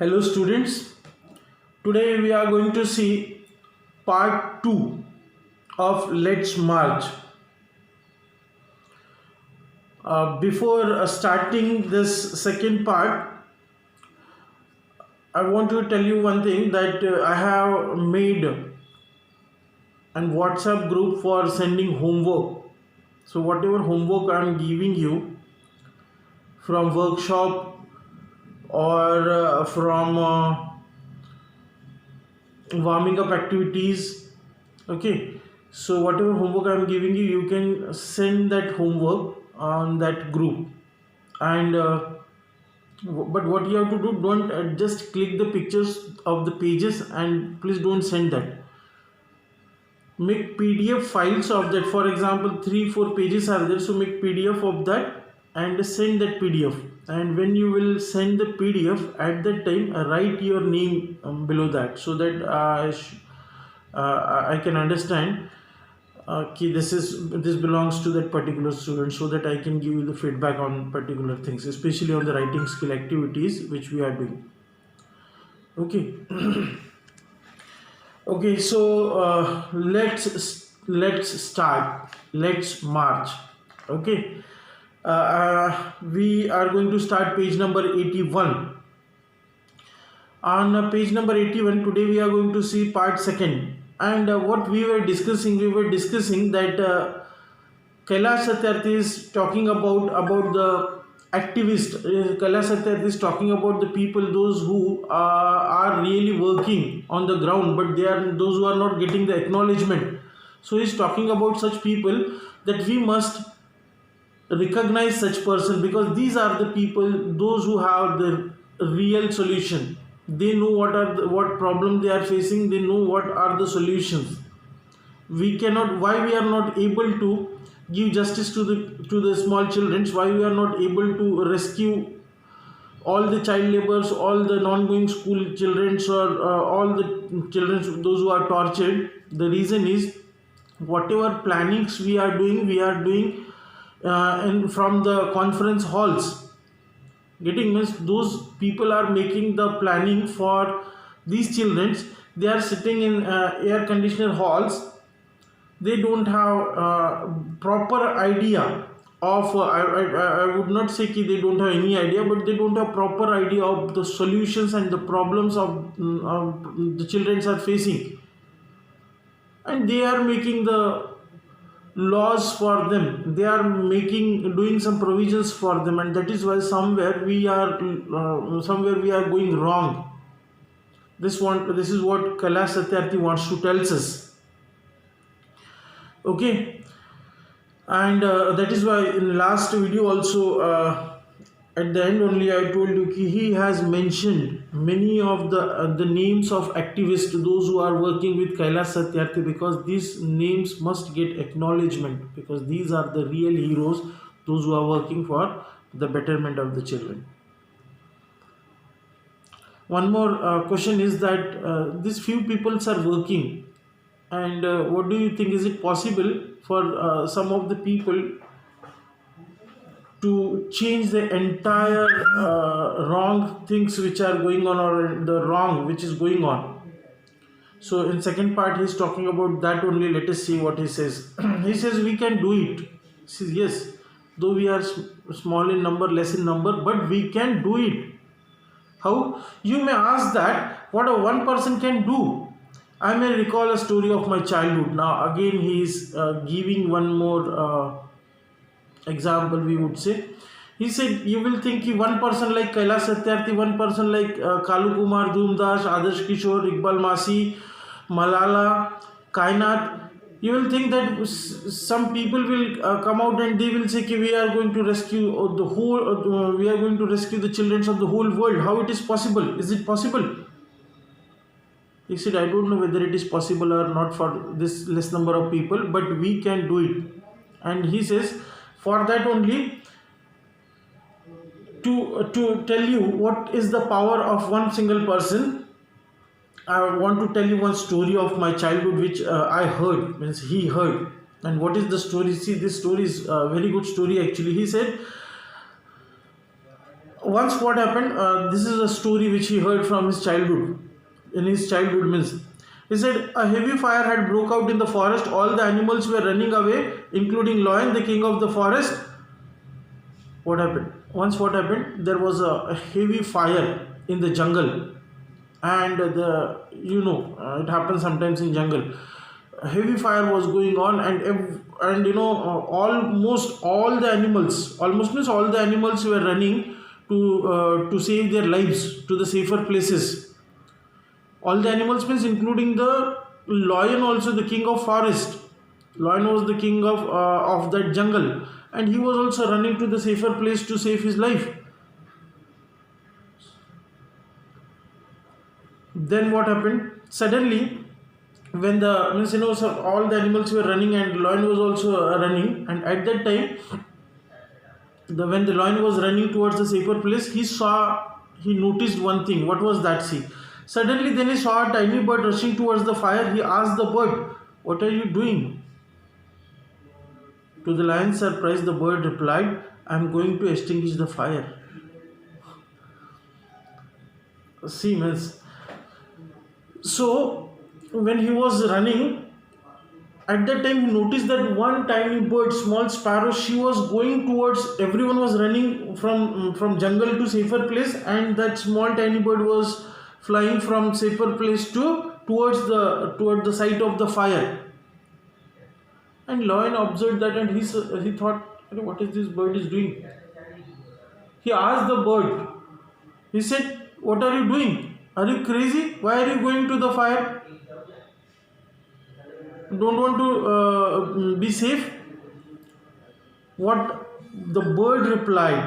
Hello students, today we are going to see part 2 of Let's March. Before starting this second part, I want to tell you one thing that I have made an WhatsApp group for sending homework. So whatever homework I am giving you from workshop or from warming up activities, okay, so whatever homework I am giving you, you can send that homework on that group. And but what you have to do, don't just click the pictures of the pages and please don't send that. Make PDF files of that. For example, 3-4 pages are there, so make PDF of that and send that PDF. And when you will send the PDF, at that time write your name below that, so that I can understand this belongs to that particular student, so that I can give you the feedback on particular things, especially on the writing skill activities which we are doing. Okay. Okay, so let's start. Let's march. Okay, we are going to start page number 81. On page number 81, today we are going to see part second. And what we were discussing that Kailash Satyarthi is talking about the activist. Kailash Satyarthi is talking about the people, those who are really working on the ground, but they are those who are not getting the acknowledgement. So he is talking about such people, that we must recognize such person, because these are the people, those who have the real solution. They know what problem they are facing, they know what are the solutions. We cannot, why we are not able to give justice to the small children, why we are not able to rescue all the child laborers, all the non-going school children, or all the children, those who are tortured. The reason is, whatever plannings we are doing and from the conference halls. Getting means those people are making the planning for these children. They are sitting in air conditioner halls. They don't have proper idea of I would not say that they don't have any idea, but they don't have proper idea of the solutions and the problems of the children are facing, and they are making the laws for them, they are doing some provisions for them, and that is why somewhere we are going wrong. This is what Kailash Satyarthi wants to tell us. Okay, and that is why in last video also, at the end only, I told you he has mentioned many of the names of activists, those who are working with Kailash Satyarthi, because these names must get acknowledgement, because these are the real heroes, those who are working for the betterment of the children. One more question is that these few people are working, and what do you think, is it possible for some of the people to change the entire wrong things which are going on, or the wrong which is going on? So in second part he's talking about that only. Let us see what he says. He says we can do it. He says yes, though we are small in number, less in number, but we can do it. How? You may ask that what a one person can do. I may recall a story of my childhood. Now again he is giving one more example, we would say. He said, you will think one person like Kailash Satyarthi, one person like Kalu Kumar Dhumdas, Adarsh Kishore, Iqbal Masi, Malala, Kainat, you will think that some people will come out and they will say we are going to rescue the whole we are going to rescue the children of the whole world. How it is possible? Is it possible? He said, I don't know whether it is possible or not for this less number of people, but we can do it. And he says, for that only, to tell you what is the power of one single person, I want to tell you one story of my childhood which I heard, means he heard. And what is the story? See, this story is a very good story actually. He said, Once what happened, this is a story which he heard from his childhood. In his childhood means, he said a heavy fire had broke out in the forest. All the animals were running away, including lion, the king of the forest. What happened? Once what happened, there was a heavy fire in the jungle, and it happens sometimes in jungle. A heavy fire was going on, and almost all the animals, almost means all the animals were running to save their lives to the safer places. All the animals means including the lion, also the king of forest. Lion was the king of that jungle, and he was also running to the safer place to save his life. Then what happened? Suddenly, when the means so all the animals were running and lion was also running, and at that time, when the lion was running towards the safer place, he noticed one thing. What was that? See, suddenly then he saw a tiny bird rushing towards the fire. He asked the bird, "What are you doing?" To the lion's surprise, the bird replied, "I'm going to extinguish the fire." See, means, so when he was running, at that time he noticed that one tiny bird, small sparrow, she was going towards, everyone was running from jungle to safer place, and that small tiny bird was flying from safer place to towards the site of the fire. And lion observed that, and he thought, what is this bird is doing? He asked the bird, he said, "What are you doing? Are you crazy? Why are you going to the fire? Don't want to be safe?" What the bird replied,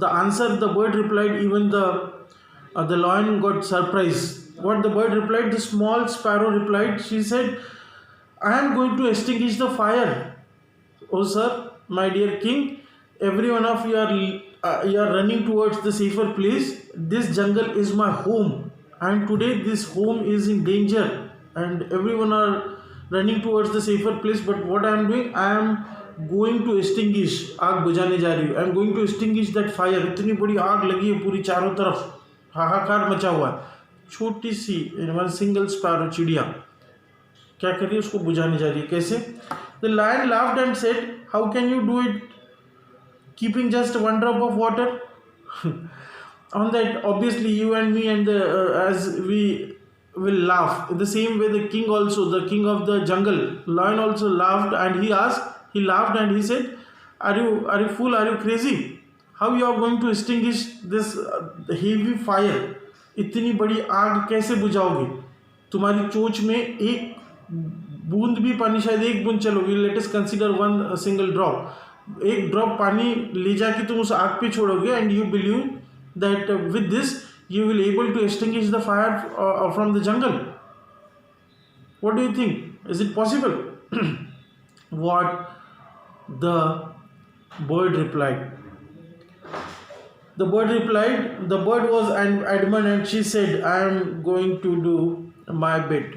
the answer the bird replied, even the lion got surprised. What the bird replied, the small sparrow replied, she said, "I am going to extinguish the fire. Oh sir, my dear king, every one of you are running towards the safer place. This jungle is my home, and today this home is in danger, and everyone are running towards the safer place. But what I am doing, I am going to extinguish, आग बुझाने जा रही हूँ. I am going to extinguish that fire." इतनी बड़ी आग लगी है पूरी चारों तरफ, हाहाकार मचा हुआ है. छोटी सी वन सिंगल स्पैरो, चिड़िया क्या कर रही है, उसको बुझाने जा रही है. कैसे? The lion laughed and said, "How can you do it keeping just one drop of water?" On that, obviously you and me and as we will laugh. In the same way, the king also, the king of the jungle, lion also laughed, and he laughed and he said, are you fool? Are you crazy? How you are going to extinguish this heavy fire? इतनी बड़ी आग कैसे बुझाओगे? तुम्हारी चोंच में एक बूंद भी पानी, शायद एक बूंद, चलो let us consider one single drop, एक ड्रॉप पानी ले जाके तुम उस आग पे छोड़ोगे, and you believe that with this you will able to extinguish the fire from the jungle. What do you think? Is it possible? What the bird replied, the bird was adamant, and she said, "I am going to do my bit."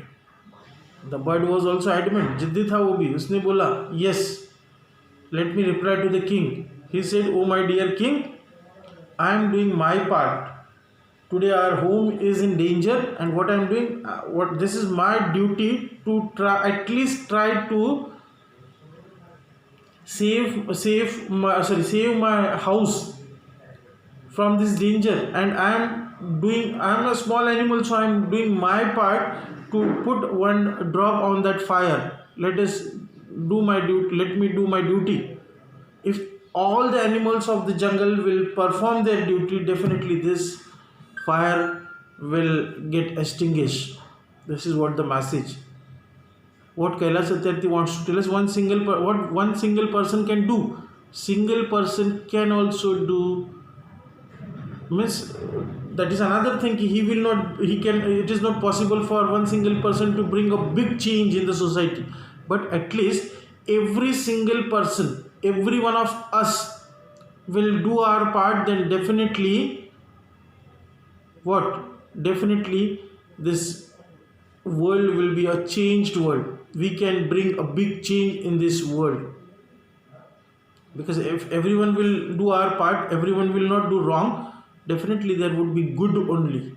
The bird was also adamant, जिद्दी था वो भी. उसने बोला, "Yes, let me reply to the king." He said, "Oh my dear king, I am doing my part. Today our home is in danger, and what I am doing, this is my duty to at least try to save my house from this danger. And I am a small animal, so I am doing my part to put one drop on that fire. Let me do my duty. If all the animals of the jungle will perform their duty, definitely this fire will get extinguished." This is what the message. What Kailash Satyarthi wants to tell us, what one single person can do. Single person can also do, means that is another thing. It is not possible for one single person to bring a big change in the society, but at least every single person, every one of us will do our part. Then definitely this world will be a changed world. We can bring a big change in this world. because if everyone will do our part, everyone will not do wrong, definitely there would be good only.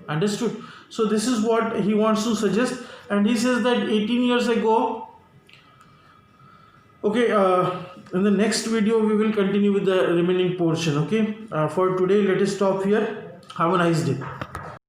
Understood? So this is what he wants to suggest, and he says that 18 years ago. Okay, in the next video we will continue with the remaining portion. Okay, for today let us stop here. Have a nice day.